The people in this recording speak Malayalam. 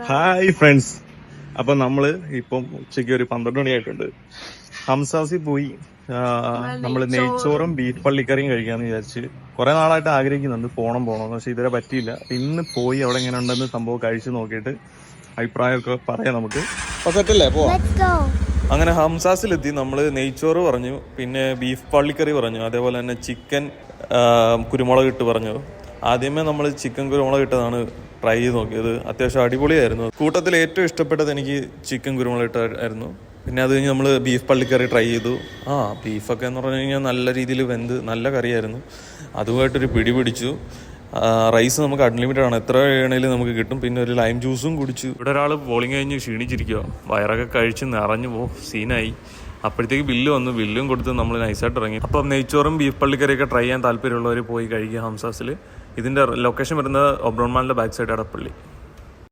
Hi friends. അപ്പൊ നമ്മള് ഇപ്പം ഉച്ചയ്ക്ക് ഒരു 12 മണിയായിട്ടുണ്ട്. ഹംസാസിൽ പോയി നമ്മള് നെയ്ച്ചോറും ബീഫ് പള്ളിക്കറിയും കഴിക്കാന്ന് വിചാരിച്ച് കുറെ നാളായിട്ട് ആഗ്രഹിക്കുന്നുണ്ട് പോണോന്ന്. പക്ഷെ ഇതുവരെ പറ്റിയില്ല. ഇന്ന് പോയി അവിടെ എങ്ങനെ ഉണ്ടെന്ന് സംഭവം കഴിച്ചു നോക്കിയിട്ട് അഭിപ്രായമൊക്കെ പറയാം നമുക്ക്. അപ്പൊ സെറ്റല്ലേ, പോവാം. അങ്ങനെ ഹംസാസിലെത്തി. നമ്മള് നെയ്ച്ചോറ് പറഞ്ഞു, പിന്നെ ബീഫ് പള്ളിക്കറി പറഞ്ഞു, അതേപോലെ തന്നെ ചിക്കൻ കുരുമുളക് ഇട്ട് പറഞ്ഞു. ആദ്യമേ നമ്മൾ ചിക്കൻ കുരുമുളക് ഇട്ടതാണ് ട്രൈ ചെയ്ത് നോക്കിയത്. അത്യാവശ്യം അടിപൊളിയായിരുന്നു. കൂട്ടത്തിൽ ഏറ്റവും ഇഷ്ടപ്പെട്ടത് എനിക്ക് ചിക്കൻ കുരുമുളക് ഇട്ടായിരുന്നു. പിന്നെ അത് കഴിഞ്ഞ് നമ്മൾ ബീഫ് പള്ളിക്കറി ട്രൈ ചെയ്തു. ബീഫൊക്കെ എന്ന് പറഞ്ഞു കഴിഞ്ഞാൽ നല്ല രീതിയിൽ വെന്ത് നല്ല കറിയായിരുന്നു. അതുമായിട്ടൊരു പിടി പിടിച്ചു. റൈസ് നമുക്ക് അൺലിമിറ്റഡ് ആണ്, എത്ര വേണേലും നമുക്ക് കിട്ടും. പിന്നെ ഒരു ലൈം ജ്യൂസും കുടിച്ചു. ഇവിടെ ഒരാൾ ബോളിംഗ് കഴിഞ്ഞ് ക്ഷീണിച്ചിരിക്കുക, വയറൊക്കെ കഴിച്ച് നിറഞ്ഞു സീനായി. അപ്പോഴത്തേക്ക് ബില്ല് വന്നു. ബില്ലും കൊടുത്ത് നമ്മൾ നൈസായിട്ട് ഇറങ്ങി. അപ്പം നെയ്ച്ചോറും ബീഫ് പള്ളിക്കറിയൊക്കെ ട്രൈ ചെയ്യാൻ താല്പര്യമുള്ളവർ പോയി കഴിക്കുക ഹംസാസിൽ. ഇതിൻ്റെ ലൊക്കേഷൻ വരുന്നത് ഒബ്രോൺ മാളിൻ്റെ ബാക്ക് സൈഡ് അടപ്പള്ളി.